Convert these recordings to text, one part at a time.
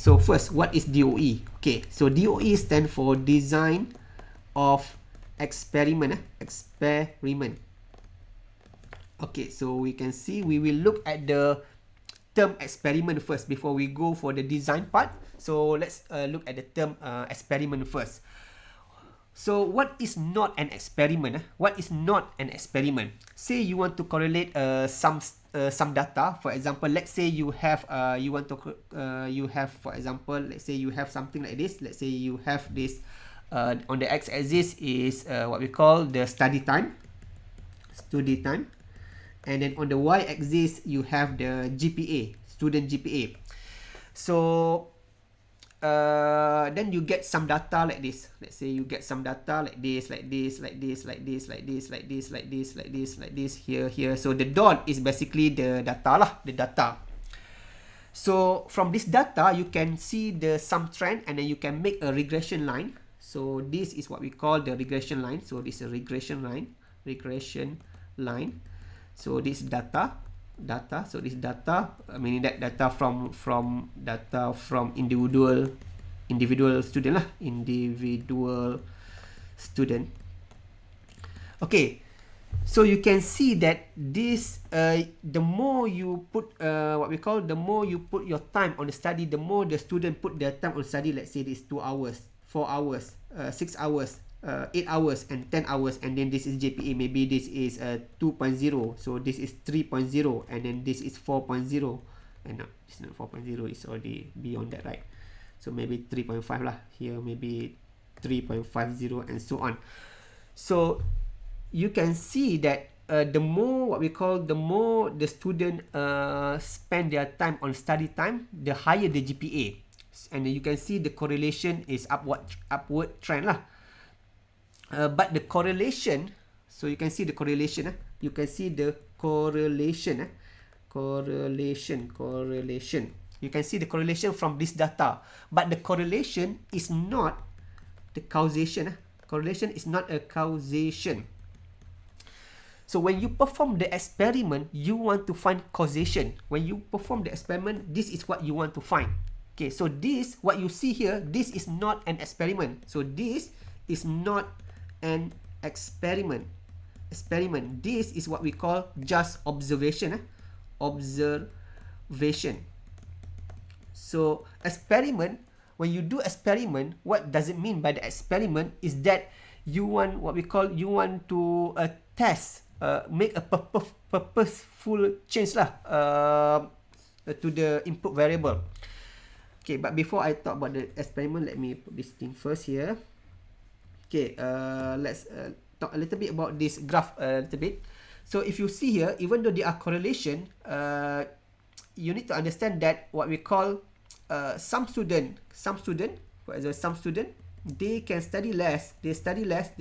so first, what is DOE? Okay, so DOE stand for Design of Experiment. Experiment. Okay, so we can see we will look at the term experiment first before we go for the design part. So let's look at the term experiment first. So what is not an experiment? What is not an experiment? Say you want to correlate some data. For example, let's say you have for example, let's say you have something like this. Let's say you have this on the x-axis is what we call the study time, and then on the y-axis you have the GPA, student GPA. So then you get some data like this. Let's say you get some data like this, like this, like this, like this, like this, like this, like this, like this, like this, here. So the dot is basically the data lah, the data. So from this data, you can see some trend, and then you can make a regression line. So this is what we call the regression line. So this is a regression line. So this data. So this data, meaning that data from individual student lah, individual student. Okay, so you can see that this the more you put the more you put your time on the study, the more the student put their time on study. Let's say this 2 hours, 4 hours, 6 hours, 8 hours and 10 hours, and then this is GPA. Maybe this is 2.0, so this is 3.0, and then this is 4.0, and no, it's not 4.0, it's already beyond that, right? So maybe 3.5 lah here, maybe 3.50, and so on. So you can see that the more the student spend their time on study time, the higher the GPA, and you can see the correlation is upward trend lah. But the correlation, so you can see the correlation. You can see the correlation. Correlation. You can see the correlation from this data. But the correlation is not the causation. Correlation is not a causation. So when you perform the experiment, you want to find causation. When you perform the experiment, this is what you want to find. Okay, so this, what you see here, this is not an experiment. So this is not an experiment. This is what we call just observation. Observation. So experiment, when you do experiment, what does it mean by the experiment is that you want to test, make a purposeful change lah to the input variable. Okay, but before I talk about the experiment, let me put this thing first here. Okay, let's talk a little bit about this graph a little bit. So if you see here, even though there are correlation, you need to understand that what we call some student, for example, some student, they can study less, they study less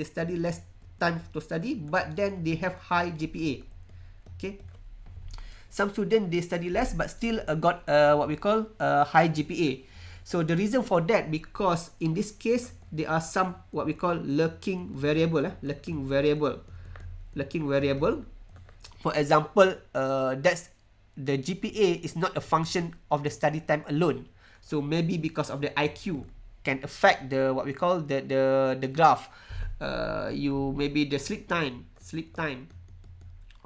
time to study, but then they have high GPA. Okay, some student they study less but still got what we call high GPA. So the reason for that, because in this case there are some what we call lurking variable. For example, that's the GPA is not a function of the study time alone. So maybe because of the IQ can affect the what we call the graph. You maybe the sleep time,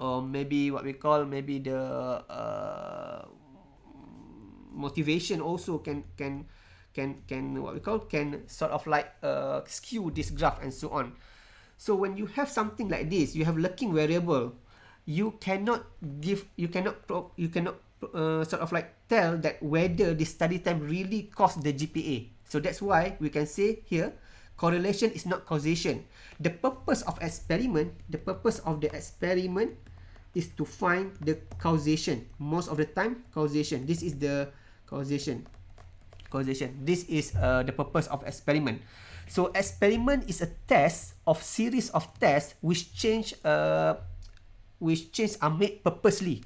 or maybe what we call the motivation also can what we call can sort of like skew this graph and so on. So when you have something like this, you have lurking variable, you cannot sort of like tell that whether the study time really caused the GPA. So that's why we can say here correlation is not causation. The purpose of the experiment is to find the causation. Most of the time, causation. This is the causation. This is the purpose of experiment. So experiment is a series of tests which are made purposely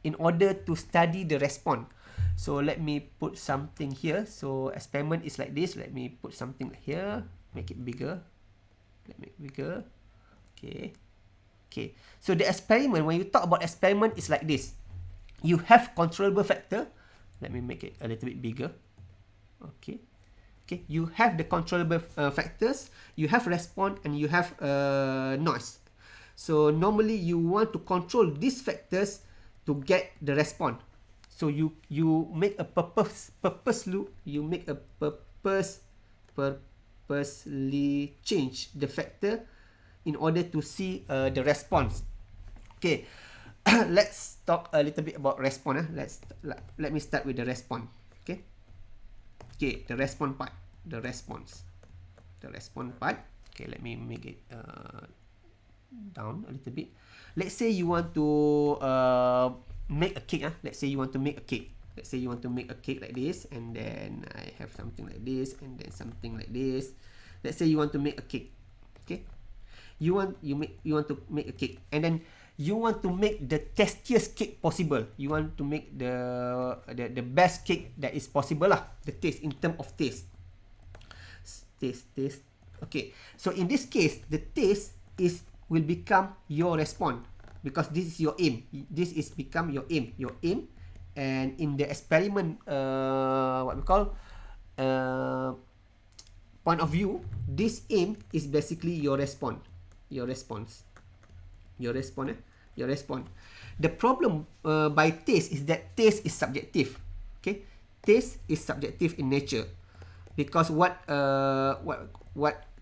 in order to study the response. So let me put something here. So experiment is like this. Let me put something here. Make it bigger. Okay. So the experiment, when you talk about experiment, is like this. You have controllable factor. Let me make it a little bit bigger. Okay, you have the controllable factors, you have response, and you have noise. So normally you want to control these factors to get the response. So you make a purposely change the factor in order to see the response. Okay, let's talk a little bit about response. Let me start with the response. Okay, the response part. The response part. Okay, let me make it down a little bit. Let's say you want to make a cake. Let's say you want to make a cake. Let's say you want to make a cake like this, and then I have something like this, and then something like this. Let's say you want to make a cake. Okay, you want to make a cake, and then you want to make the tastiest cake possible. You want to make the best cake that is possible lah. The taste, in term of taste. Taste. Okay, so in this case, the taste will become your response, because this is your aim. This is become your aim. And in the experiment, what we call point of view, this aim is basically your response. Your response. The problem by taste is that taste is subjective. Okay, taste is subjective in nature, because what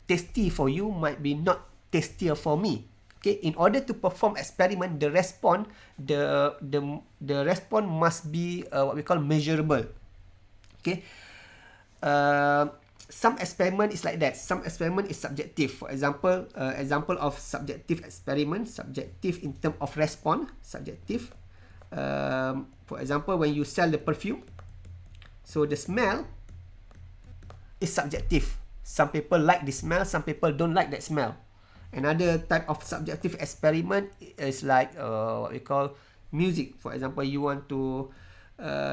tasty for you might be not tastier for me. Okay, in order to perform experiment, the response must be what we call measurable. Okay, some experiment is like that. Some experiment is subjective. For example, example of subjective experiment, subjective in terms of response, subjective. For example, when you sell the perfume, so the smell is subjective. Some people like the smell, some people don't like that smell. Another type of subjective experiment is like what we call music. For example, you want to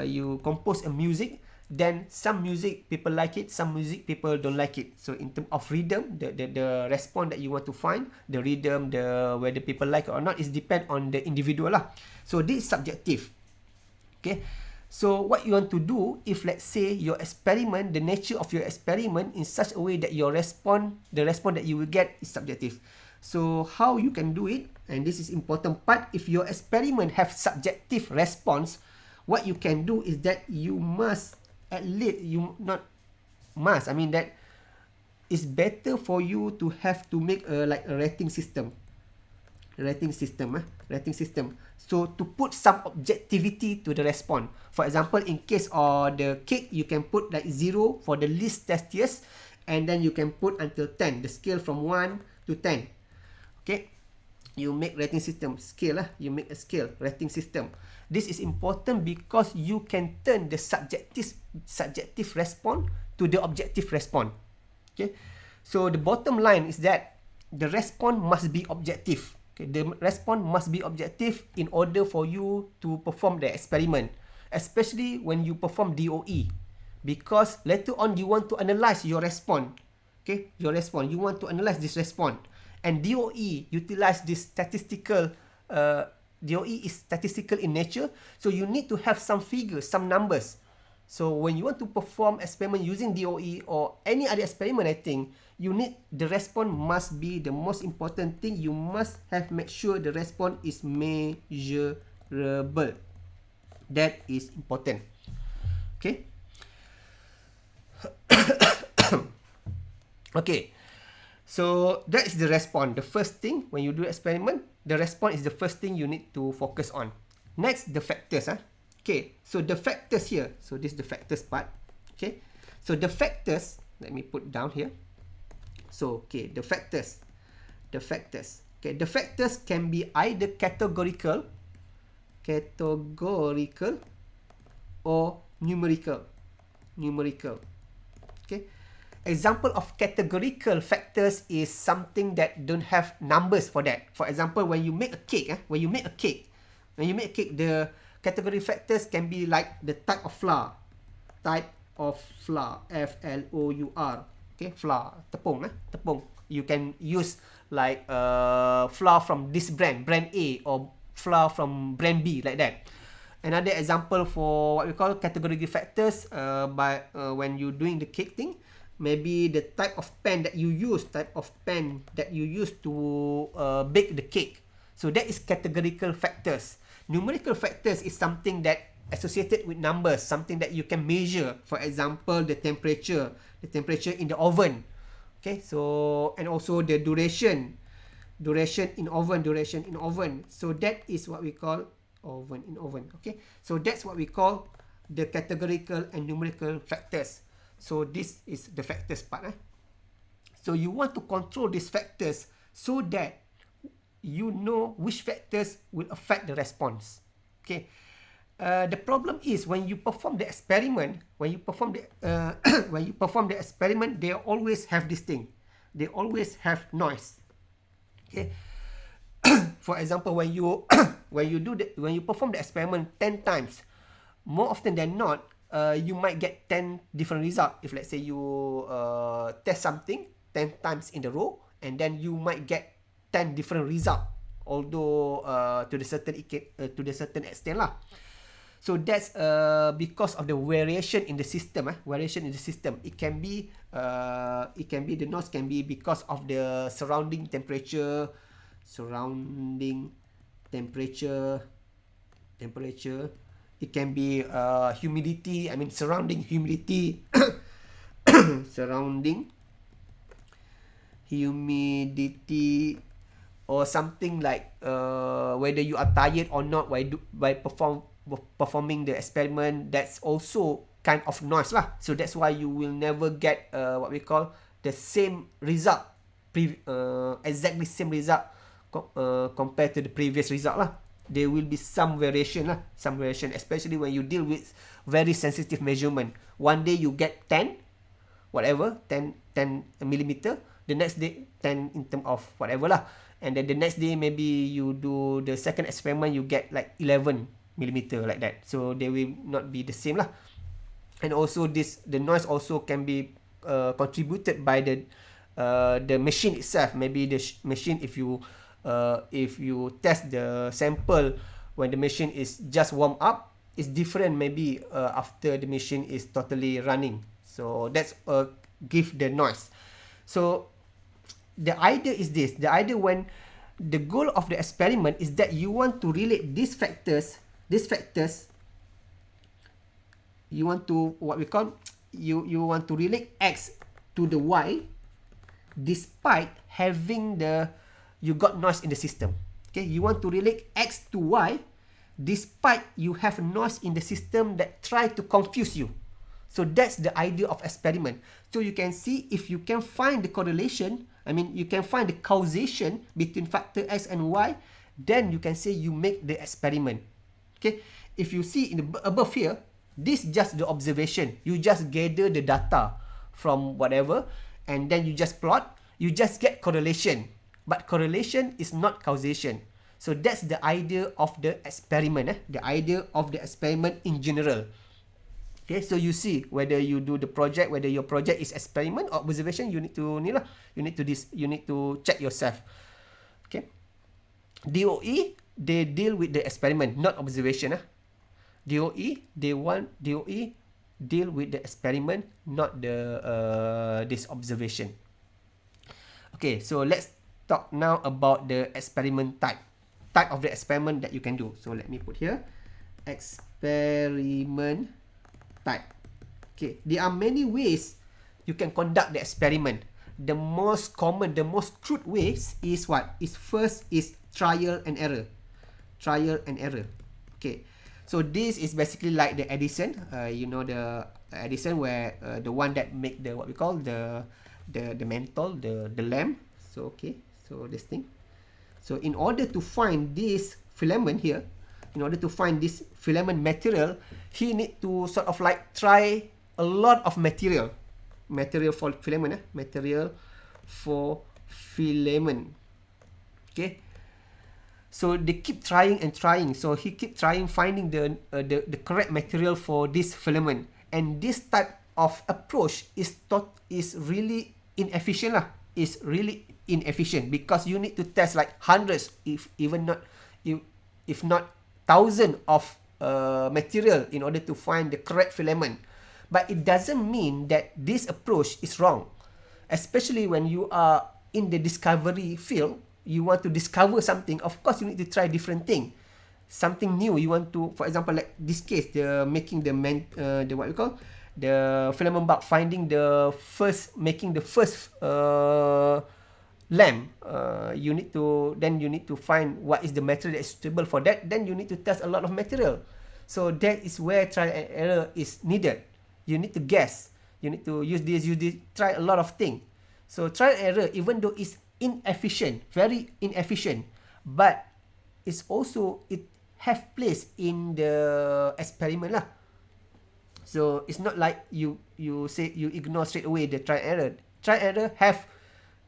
you compose a music, then some music people like it, some music people don't like it. So in terms of rhythm, the response that you want to find, the rhythm, whether people like it or not, is depend on the individual lah. So this is subjective. Okay, so what you want to do, if let's say your experiment, the nature of your experiment in such a way that your response, the response that you will get is subjective. So how you can do it, and this is important part, if your experiment have subjective response, what you can do is that you must at least, I mean that it's better for you to have to make like a rating system. Rating system. So to put some objectivity to the response. For example, in case of the cake, you can put like 0 for the least tastiest, and then you can put until 10, the scale from 1 to 10. Okay, you make rating system, scale lah. You make a scale, rating system. This is important because you can turn the subjective response to the objective response. Okay, so the bottom line is that the response must be objective. Okay, the response must be objective in order for you to perform the experiment, especially when you perform DOE, because later on you want to analyze your response. Okay, your response, you want to analyze this response, and DOE utilize this statistical. DOE is statistical in nature, so you need to have some figures, some numbers. So when you want to perform experiment using DOE or any other experiment, I think you need the response must be the most important thing. You must have make sure the response is measurable. That is important. Okay. Okay. So that is the response. The first thing when you do experiment, the response is the first thing you need to focus on. Next, the factors. Okay, so the factors here. So this is the factors part. Okay, so the factors, let me put down here. So, okay, the factors. Okay, the factors can be either categorical or numerical. Okay. Example of categorical factors is something that don't have numbers for that. For example, when you make a cake, the category factors can be like the type of flour, F-L-O-U-R. Okay, flour, tepung. You can use like flour from this brand A, or flour from brand B, like that. Another example for what we call category factors, when you doing the cake thing, maybe the type of pen that you use, to bake the cake. So that is categorical factors. Numerical factors is something that associated with numbers, something that you can measure. For example, the temperature in the oven. Okay, so and also the duration in oven. So that is what we call oven. Okay, so that's what we call the categorical and numerical factors. So this is the factors part. So you want to control these factors so that you know which factors will affect the response. Okay. The problem is when you perform the experiment, when you perform the experiment, they always have this thing. They always have noise. Okay. For example, when you perform the experiment 10 times, more often than not, you might get 10 different results. If let's say you test something 10 times in a row, and then you might get 10 different results, although to the certain extent lah. So that's because of the variation in the system. It can be the noise can be because of the surrounding temperature. It can be humidity. Surrounding humidity. Surrounding humidity, or something like whether you are tired or not by performing the experiment. That's also kind of noise lah. So that's why you will never get what we call the same result, exactly same result compared to the previous result lah. There will be some variation, especially when you deal with very sensitive measurement. One day you get 10 millimeter, the next day 10 in term of whatever lah, and then the next day maybe you do the second experiment, you get like 11 millimeter, like that. So they will not be the same lah. And also the noise also can be contributed by the machine itself. Maybe the machine, if you test the sample when the machine is just warm up, it's different maybe after the machine is totally running. So that's give the noise. So the idea is this. The idea when the goal of the experiment is that you want to relate these factors, you want to what we call you want to relate X to the Y despite having you got noise in the system. Okay, you want to relate X to Y despite you have noise in the system that try to confuse you. So that's the idea of experiment. So you can see if you can find the correlation, you can find the causation between factor X and Y, then you can say you make the experiment. Okay, if you see in the above here, this just the observation. You just gather the data from whatever, and then you just plot. You just get correlation, but correlation is not causation. So that's the idea of the experiment. The idea of the experiment in general. Okay, so you see whether you do the project, whether your project is experiment or observation, you need to check yourself. Okay, DOE, they deal with the experiment, not observation. DOE deal with the experiment, not this observation. Okay, so let's talk now about the experiment type of the experiment that you can do. So let me put here experiment type. Okay, there are many ways you can conduct the experiment. The most common, the most crude ways is what? First is trial and error. Okay, so this is basically like the Edison. The Edison where the one that make the what we call the mantle, the lamp. So okay, so this thing. So in order to find this filament here, in order to find this filament material, he need to sort of like try a lot of material for filament. Okay, so they keep trying and trying. So he keep trying finding the correct material for this filament, and this type of approach is really inefficient lah. Is really inefficient because you need to test like hundreds, if not thousands of material in order to find the correct filament. But it doesn't mean that this approach is wrong, especially when you are in the discovery field. You want to discover something, of course you need to try different thing, something new. You want to, for example, like this case, the making the what we call the filament bulb, finding the first, making the first lamp. You need to find what is the material that is suitable for that. Then you need to test a lot of material. So that is where trial and error is needed. You need to guess, you need to use this, try a lot of things. So trial and error, even though it's inefficient, very inefficient, but it's also, it have place in the experiment lah. So it's not like you say you ignore straight away the trial and error. Trial and error have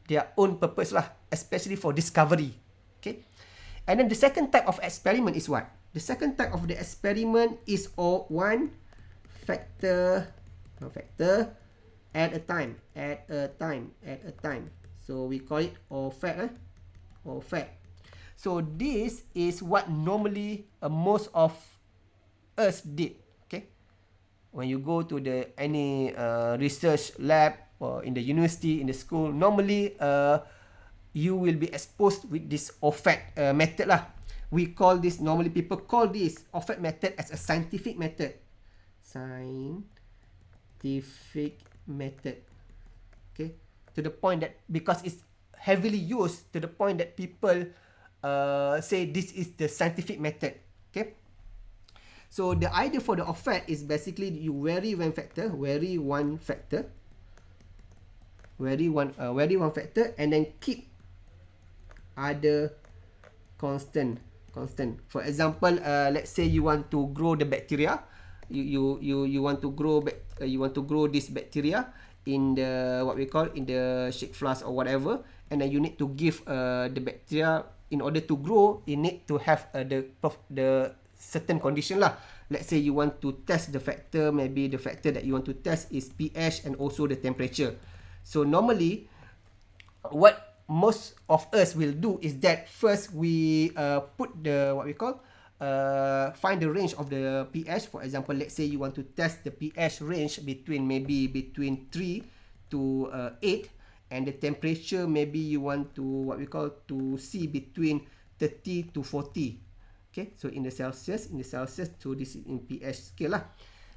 their own purpose lah, especially for discovery. Okay, and then the second type of experiment is what? The second type of the experiment is one factor at a time. So we call it OFAC. So this is what normally most of us did. Okay, when you go to the any research lab or in the university, in the school, normally you will be exposed with this OFAC method lah. We call this, normally people call this OFAC method as a scientific method. Okay, to the point that because it's heavily used, to the point that people say this is the scientific method. Okay, so the idea for the OFAC is basically you vary one factor, and then keep other constant. For example, let's say you want to grow the bacteria. You want to grow this bacteria in the what we call in the shake flask or whatever, and then you need to give the bacteria, in order to grow, it need to have the certain condition lah. Let's say you want to test the factor, maybe the factor that you want to test is pH and also the temperature. So normally what most of us will do is that first we put the what we call find the range of the pH. For example, let's say you want to test the pH range between 3 to 8, and the temperature maybe you want to what we call to see between 30 to 40. Okay, so in the Celsius, so this is in pH scale lah.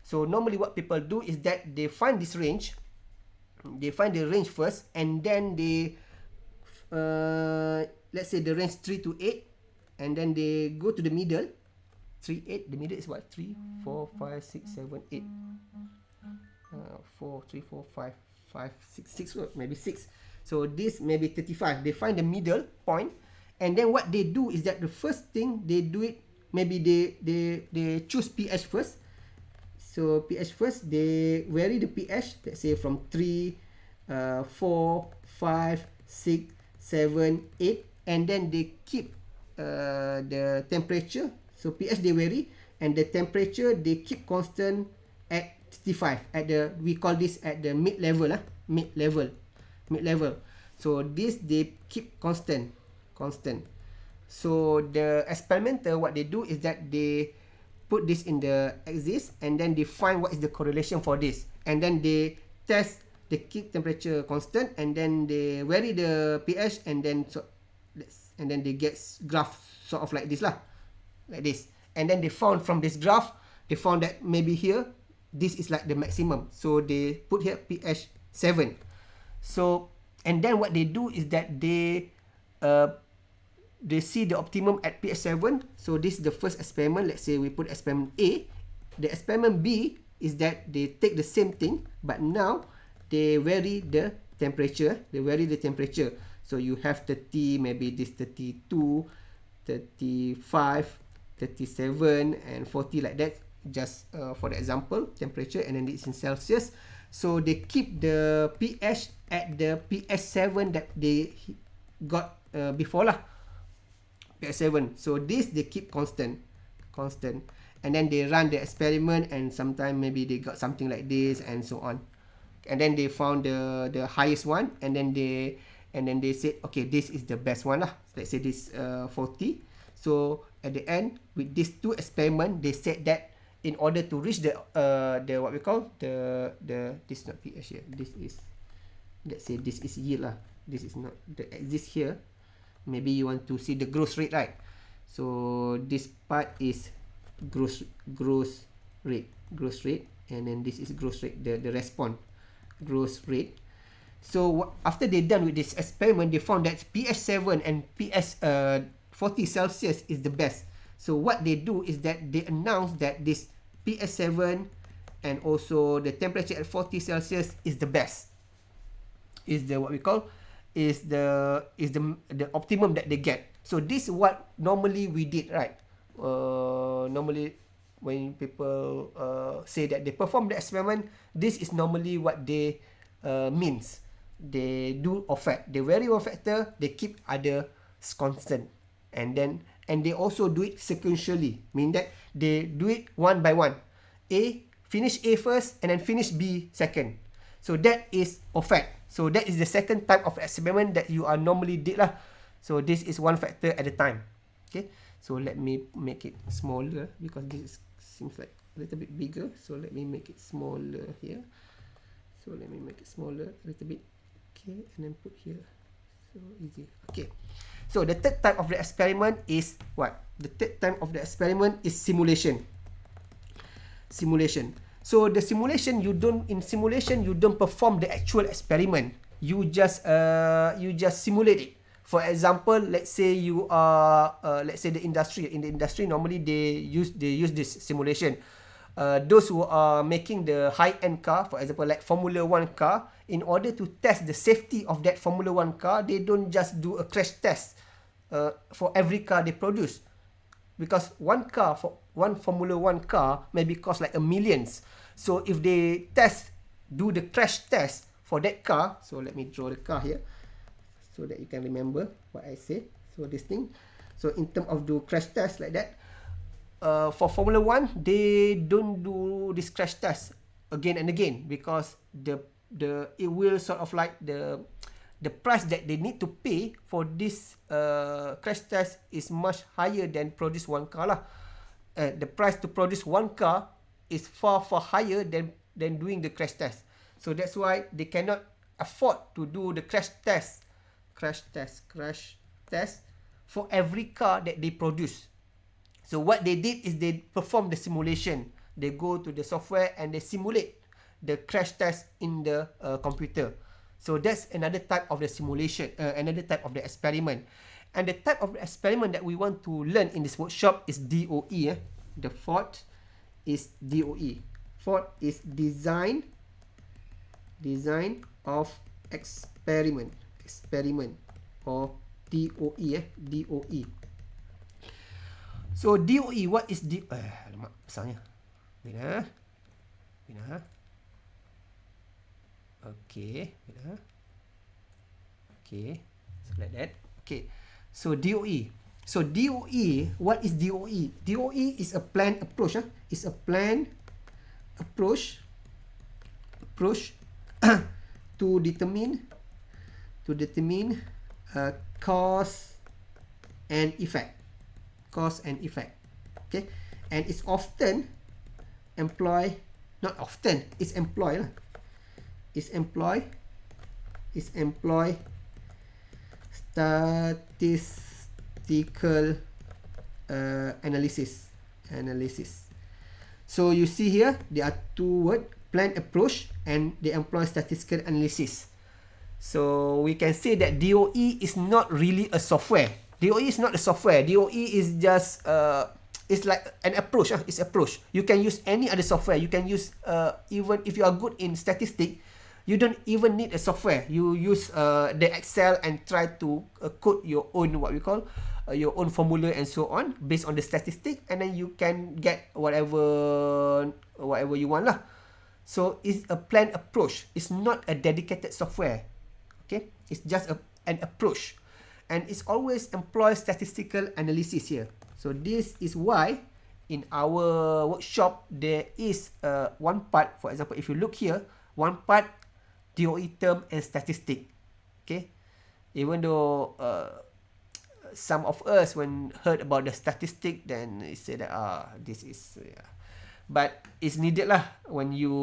So normally what people do is that they find this range, they find the range first, and then they let's say the range 3 to 8, and then they go to the middle. 3, 8, the middle is what? 3, 4, 5, 6, 7, 8. 4, 3, 4, 5, 5, 6, maybe 6. So this maybe 35. They find the middle point, and then what they do is that the first thing they do it, maybe they choose pH first. So pH first, they vary the pH, let's say from 3, 4, 5, 6, 7, 8, and then they keep the temperature. So pH they vary, and the temperature they keep constant at 35. At the, we call this at the mid level lah, mid level. So this they keep constant. So the experimenter, what they do is that they put this in the axis, and then they find what is the correlation for this, and then they test. They keep temperature constant, and then they vary the pH, and then they get graph sort of like this lah, like this. And then they found from this graph, they found that maybe here this is like the maximum. So they put here pH 7. So and then what they do is that they see the optimum at pH 7. So this is the first experiment. Let's say we put experiment A. The experiment B is that they take the same thing, but now they vary the temperature. So you have 30, maybe this 32, 35, 37, and 40 like that. Just for the example, temperature, and then it's in Celsius. So they keep the pH at the pH 7 that they got before lah. pH 7. So this they keep constant. And then they run the experiment, and sometimes maybe they got something like this, and so on. And then they found the highest one, and then they said, okay, this is the best one lah. Let's say this 40. So at the end, with these two experiments, they said that in order to reach the what we call this is not pH here, this is, let's say this is yield lah, this is not the exist here, maybe you want to see the growth rate, right? So this part is growth rate, and then this is growth rate, the response growth rate. So after they done with this experiment, they found that pH 7 and pH 40 Celsius is the best. So what they do is that they announce that this pH 7 and also the temperature at 40 Celsius is the best. Is the what we call is the optimum that they get. So this is what normally we did, right? Normally when people say that they perform the experiment, this is normally what they means. They do OFAC, they vary one factor, they keep other constant, and they also do it sequentially, mean that they do it one by one. Finish A first and then finish B second. So that is OFAC. So that is the second type of experiment that you are normally did lah. So this is one factor at a time. Okay. So let me make it smaller because this seems like a little bit bigger. So let me make it smaller here. So let me make it smaller a little bit. Okay, and then put here. So easy. Okay. So the third type of the experiment is what? The third type of the experiment is simulation. Simulation. So the simulation, you don't perform the actual experiment. You just simulate it. For example, let's say you are let's say the industry. In the industry, normally they use this simulation. Those who are making the high-end car, for example, like Formula 1 car, in order to test the safety of that Formula 1 car, they don't just do a crash test for every car they produce. Because one Formula 1 car maybe cost like millions. So if they do the crash test for that car, so let me draw the car here, so that you can remember what I say. So this thing, so in terms of do crash test like that, for Formula 1, they don't do this crash test again and again because it will sort of like the price that they need to pay for this crash test is much higher than produce one car lah. The price to produce one car is far higher than doing the crash test. So that's why they cannot afford to do the crash test for every car that they produce. So what they did is they perform the simulation. They go to the software and they simulate the crash test in the computer. So that's another type of the simulation, another type of the experiment. And the type of the experiment that we want to learn in this workshop is DOE. The fourth is DOE. Fourth is design of experiment or DOE. DOE. So DOE, what is alamak, besarnya. Wait. Okay. Okay. So like that. Okay. So DOE. So DOE, what is DOE? DOE is a planned approach. It's a planned approach to determine cause and effect. Okay. And it's often employed, not often, it's employed lah. It's employ statistical analysis. So you see here there are two words, planned approach, and they employ statistical analysis. So we can say that DOE is not really a software. DOE is not a software. DOE is just it's like an approach. It's approach. You can use any other software. You can use even if you are good in statistics, you don't even need a software. You use the Excel and try to code your own what we call your own formula and so on based on the statistic, and then you can get whatever you want lah. So it's a planned approach. It's not a dedicated software. Okay, it's just an approach, and it's always employs statistical analysis here. So this is why in our workshop there is one part. For example, if you look here, one part DOE term and statistic. Okay, even though some of us when heard about the statistic, then they say that this is But it's needed lah when you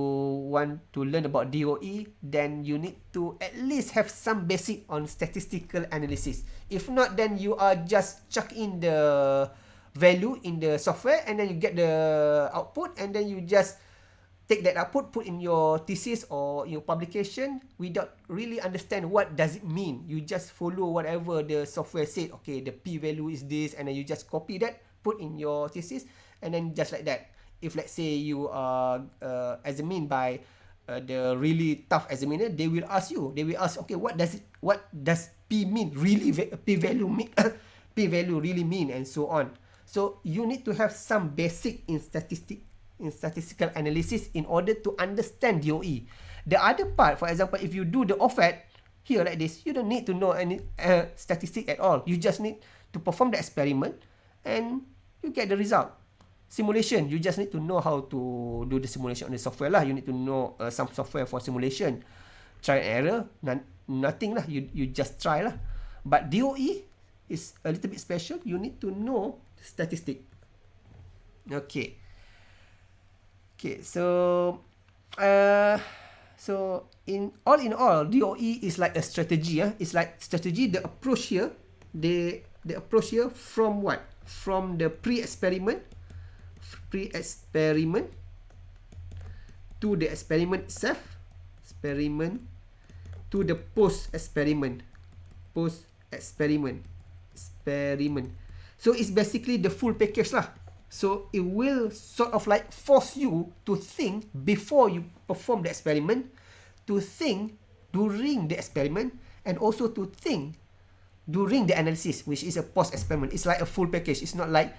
want to learn about DOE, then you need to at least have some basic on statistical analysis. If not, then you are just chuck in the value in the software and then you get the output and then you just take that output, put in your thesis or your publication without really understand what does it mean. You just follow whatever the software said. Okay, the p value is this, and then you just copy that, put in your thesis, and then just like that. If let's say you are examined by the really tough examiner, they will ask you. They will ask, okay, what does p mean? Really, p value mean? P value really mean, and so on. So you need to have some basic in statistical analysis in order to understand DOE. The other part, for example, if you do the OFAT here like this, you don't need to know any statistic at all. You just need to perform the experiment and you get the result. Simulation, you just need to know how to do the simulation on the software lah. You need to know some software for simulation. Try and error, nothing lah. You just try lah. But DOE is a little bit special. You need to know statistic. Okay. Okay, so in all, DOE is like a strategy. It's like strategy. The approach here, the approach here from what? From the pre-experiment to the experiment itself, experiment to the post-experiment. So it's basically the full package lah. So it will sort of like force you to think before you perform the experiment, to think during the experiment, and also to think during the analysis, which is a post-experiment. It's like a full package. It's not like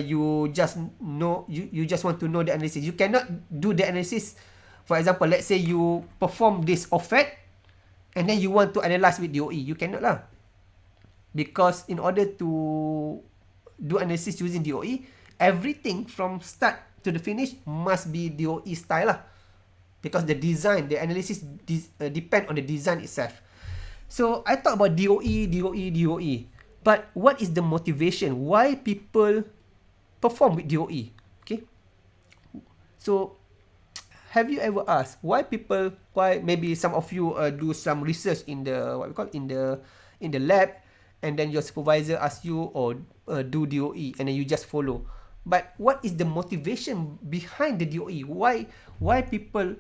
you just know, you just want to know the analysis. You cannot do the analysis. For example, let's say you perform this OFAT and then you want to analyze with DOE. You cannot lah. Because in order to do analysis using DOE, everything from start to the finish must be DOE style lah. Because the design, the analysis depend on the design itself. So I talk about DOE. But what is the motivation? Why people perform with DOE? Okay. So have you ever asked why maybe some of you do some research in the in the lab, and then your supervisor asks you or do DOE, and then you just follow. But what is the motivation behind the DOE? Why people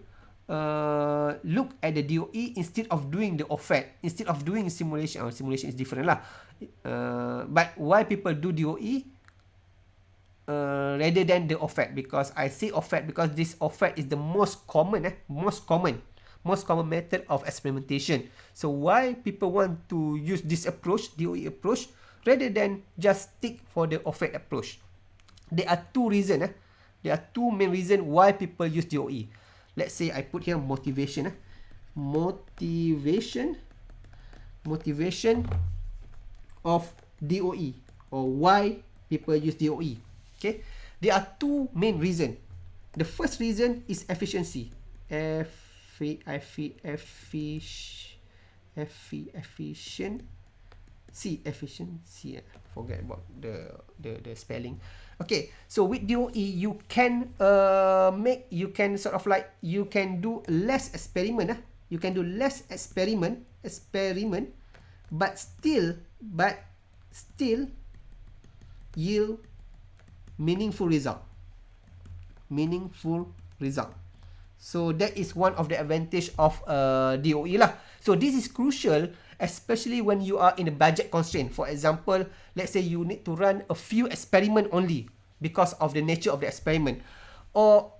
look at the DOE instead of doing the OFAT, instead of doing simulation? Simulation is different lah. But why people do DOE rather than the OFAT? Because I say OFAT because this OFAT is the most common method of experimentation. So why people want to use this approach, DOE approach, rather than just stick for the OFAT approach? There are two reasons. There are two main reasons why people use DOE. Let's say I put here motivation. Motivation of DOE, or why people use DOE. Okay, there are two main reasons. The first reason is efficiency. Efficiency. Forget about the spelling. Okay, so with DOE you can you can do less experiment. You can do less experiment, but still yield meaningful result. So that is one of the advantage of DOE lah. So this is crucial, especially when you are in a budget constraint. For example, let's say you need to run a few experiment only because of the nature of the experiment, or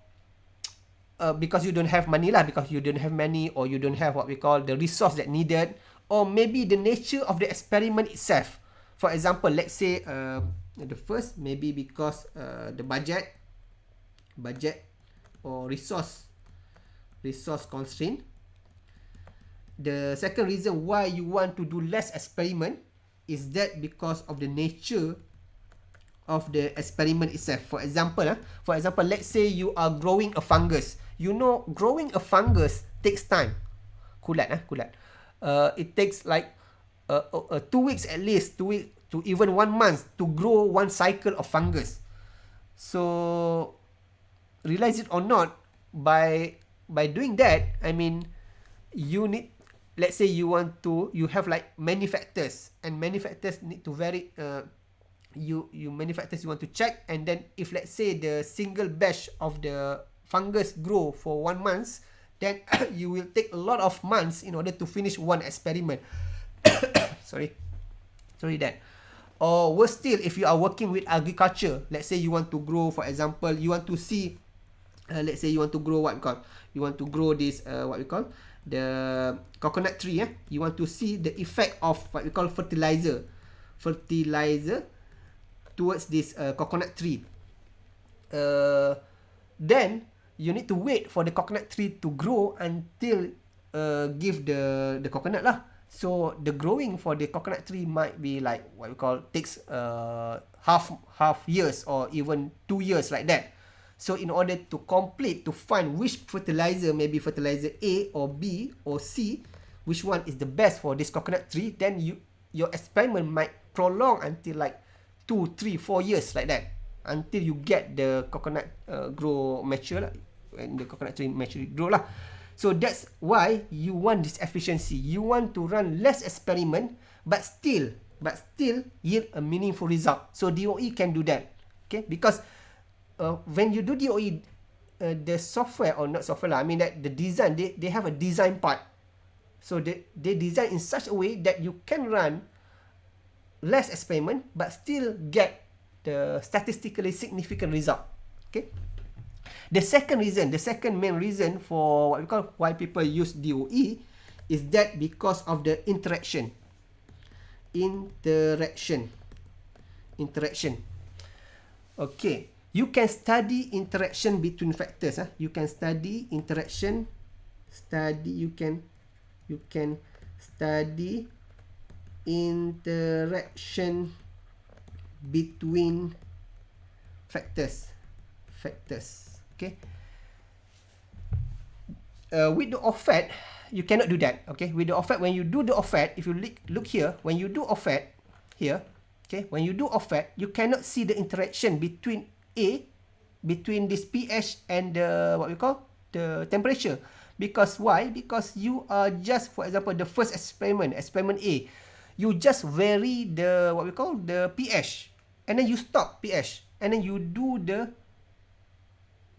because you don't have money lah, or you don't have what we call the resource that needed, or maybe the nature of the experiment itself. For example, let's say the first, maybe because the budget or resource constraint. The second reason why you want to do less experiment is that because of the nature of the experiment itself. For example, let's say you are growing a fungus. You know, growing a fungus takes time. Kulat. It takes like 2 weeks at least, 2 weeks to even 1 month to grow one cycle of fungus. So realize it or not, by doing that, I mean, you need, let's say you have like many factors, and many factors need to vary, many factors you want to check, and then if let's say the single batch of the fungus grow for 1 month, then you will take a lot of months in order to finish one experiment. sorry that. Or worse still, if you are working with agriculture, let's say you want to grow, for example, you want to see, let's say you want to grow this what we call the coconut tree. You want to see the effect of what we call fertilizer towards this coconut tree. Then you need to wait for the coconut tree to grow until give the coconut lah. So the growing for the coconut tree might be like what we call takes half years or even 2 years like that. So in order to find which fertilizer, maybe fertilizer A or B or C, which one is the best for this coconut tree, then your experiment might prolong until like 2, 3, 4 years like that, until you get the coconut grow mature lah, and the coconut tree mature grow lah. So that's why you want this efficiency. You want to run less experiment, but still yield a meaningful result. So DOE can do that. Okay, because when you do DOE, the software, or not software lah, I mean that the design, they have a design part. So they design in such a way that you can run less experiment, but still get the statistically significant result. Okay. The second main reason for what we call why people use DOE is that because of the interaction. Okay, you can study interaction between factors. You can study interaction. You can study interaction between factors. Okay. With the OFAT, you cannot do that. Okay. With the OFAT, when you do the OFAT, if you look here, when you do OFAT here, okay, when you do OFAT, you cannot see the interaction between this pH and the what we call the temperature. Because why? Because you are just, for example, the first experiment A, you just vary the what we call the pH, and then you stop pH, and then you do the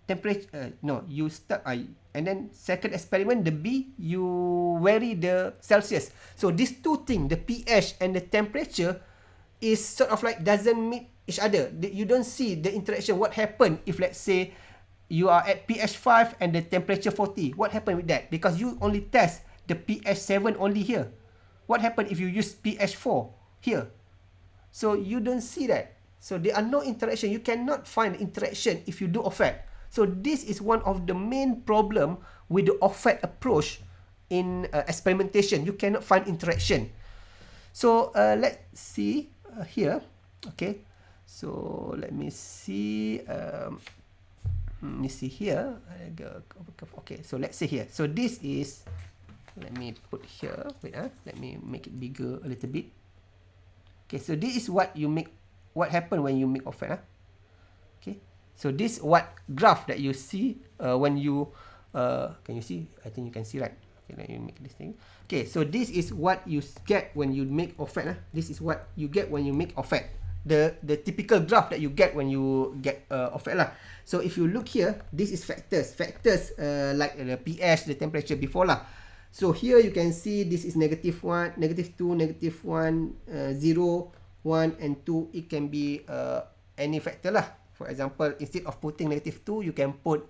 temperature. You start and then second experiment, the B, you vary the Celsius. So these two things, the pH and the temperature, is sort of like doesn't meet each other. You don't see the interaction. What happened if let's say you are at pH 5 and the temperature 40? What happened with that? Because you only test the pH 7 only here. What happened if you use pH 4 here? So you don't see that. So there are no interaction. You cannot find interaction if you do OFAT. So this is one of the main problem with the OFAT approach in experimentation. You cannot find interaction. So let's see here. Okay. So let me see. Here. Okay. So let's see here. So this is. Let me put here. Wait. Let me make it bigger a little bit. Okay. So this is what you make. What happened when you make OFAT? Okay. So this what graph that you see when you can you see? I think you can see, right? Okay, let me make this thing. Okay, so this is what you get when you make OFAT. This is what you get when you make OFAT. The typical graph that you get when you get OFAT lah. So if you look here, this is factors. Factors like the pH, the temperature before lah. So here you can see this is -1, -2, -1, 0, 1 and 2. It can be any factor lah. For example, instead of putting -2, you can put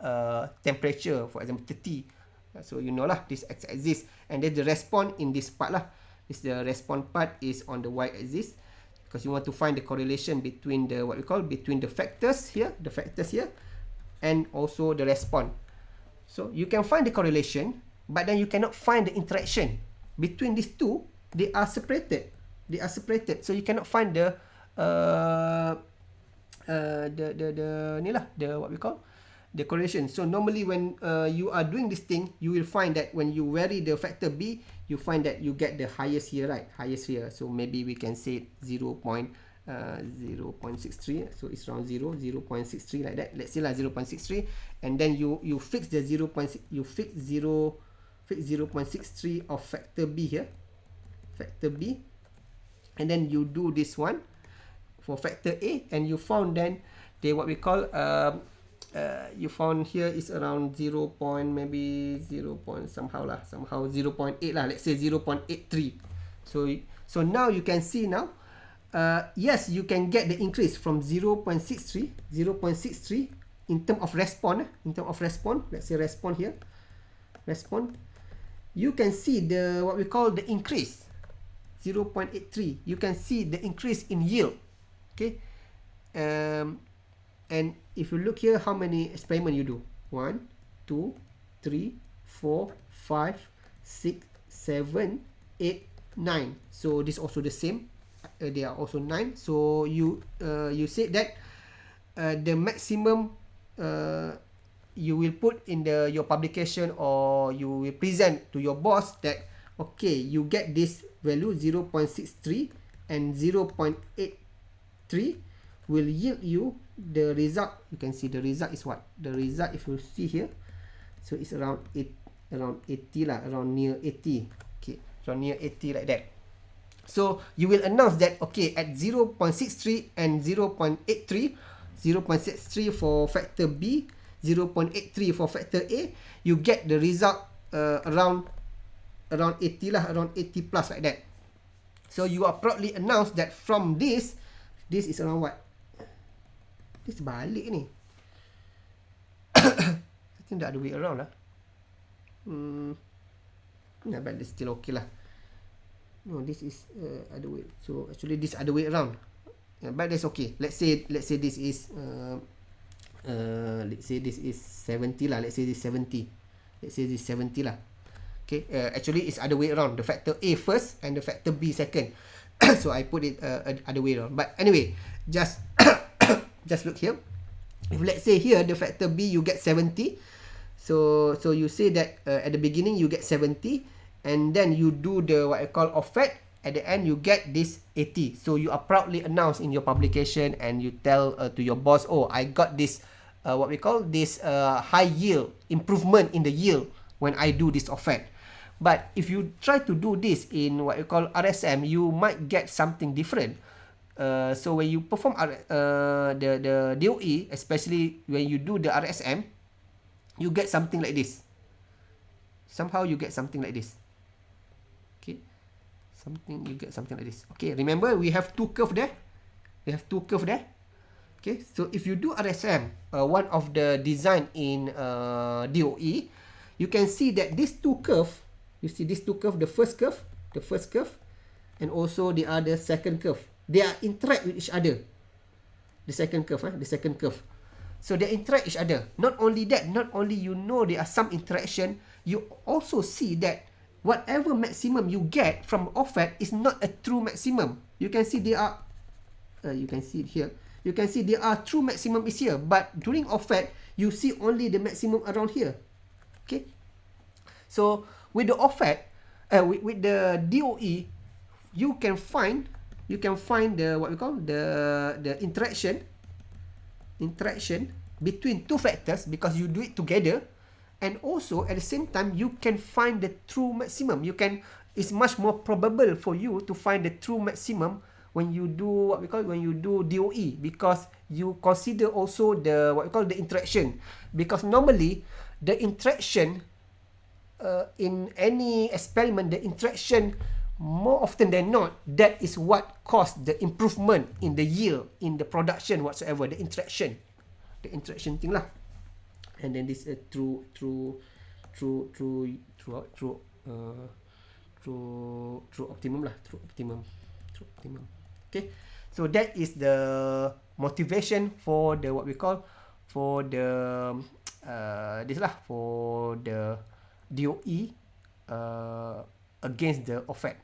temperature, for example 30. So you know lah, this x-axis, and then the response in this part lah. The response part is on the y-axis, because you want to find the correlation between the between the factors here, and also the response. So you can find the correlation, but then you cannot find the interaction between these two. They are separated. So you cannot find the what we call the correlation. So normally when you are doing this thing, you will find that when you vary the factor B, you find that you get the highest here, right? Highest here. So maybe we can say 0.001 0.63, so it's around 0.63 like that. Let's say lah 0.63, and then you fix the 0.63 of factor B here, factor B, and then you do this one for factor A, and you found then they what we call you found here is around 0. Maybe 0. Somehow 0.8 lah. Let's say 0.83. So now you can see now. Yes, you can get the increase from 0.63 in terms of response. Let's say response here. You can see the what we call the increase 0.83. You can see the increase in yield. Okay. And if you look here, how many experiment you do? 1, 2, 3, 4, 5, 6, 7, 8, 9. So this also the same. They are also 9. So you said that the maximum you will put in your publication, or you will present to your boss that okay, you get this value 0.63 and 0.83 will yield you the result. You can see the result is what? The result, if you see here, so it's around 80 lah, around near 80. Okay, around near 80 like that. So you will announce that okay, at 0.63 and 0.83, 0.63 for factor B, 0.83 for factor A, you get the result around 80 lah, around 80 plus like that. So you are proudly announce that from this is around what? This balik ni. I think the other way around lah. But it's still okay lah. No, this is other way. So actually this other way around. But that's okay. Let's say this is 70 lah. Let's say this 70 lah. Okay. Actually it's other way around. The factor A first and the factor B second. So I put it other way around. But anyway, just look here. If let's say here the factor B you get 70, so you say that at the beginning you get 70, and then you do the what I call offset. At the end you get this 80. So you are proudly announced in your publication, and you tell to your boss, oh, I got this what we call this high yield improvement in the yield when I do this offset. But if you try to do this in what you call RSM, you might get something different. So when you perform the DOE, especially when you do the RSM, you get something like this. Somehow you get something like this. Okay, you get something like this. Okay, remember we have two curve there. Okay, so if you do RSM, one of the design in DOE, you can see that these two curve. You see these two curve, the first curve, and also the other second curve. They are interact with each other. The second curve. So they interact each other. Not only that, not only you know there are some interaction, you also see that whatever maximum you get from offset is not a true maximum. You can see there are, you can see it here. You can see there are true maximum is here, but during offset, you see only the maximum around here. Okay. So with the offset, with the DOE, you can find the what we call the interaction between two factors, because you do it together, and also at the same time you can find the true maximum. It's much more probable for you to find the true maximum when you do DOE, because you consider also the what we call the interaction, because normally the interaction in any experiment, the interaction more often than not, that is what caused the improvement in the yield, in the production whatsoever. The interaction thing lah. And then this through optimum lah, through optimum. Okay, so that is the motivation for the what we call for the this lah, for the DOE against the offset.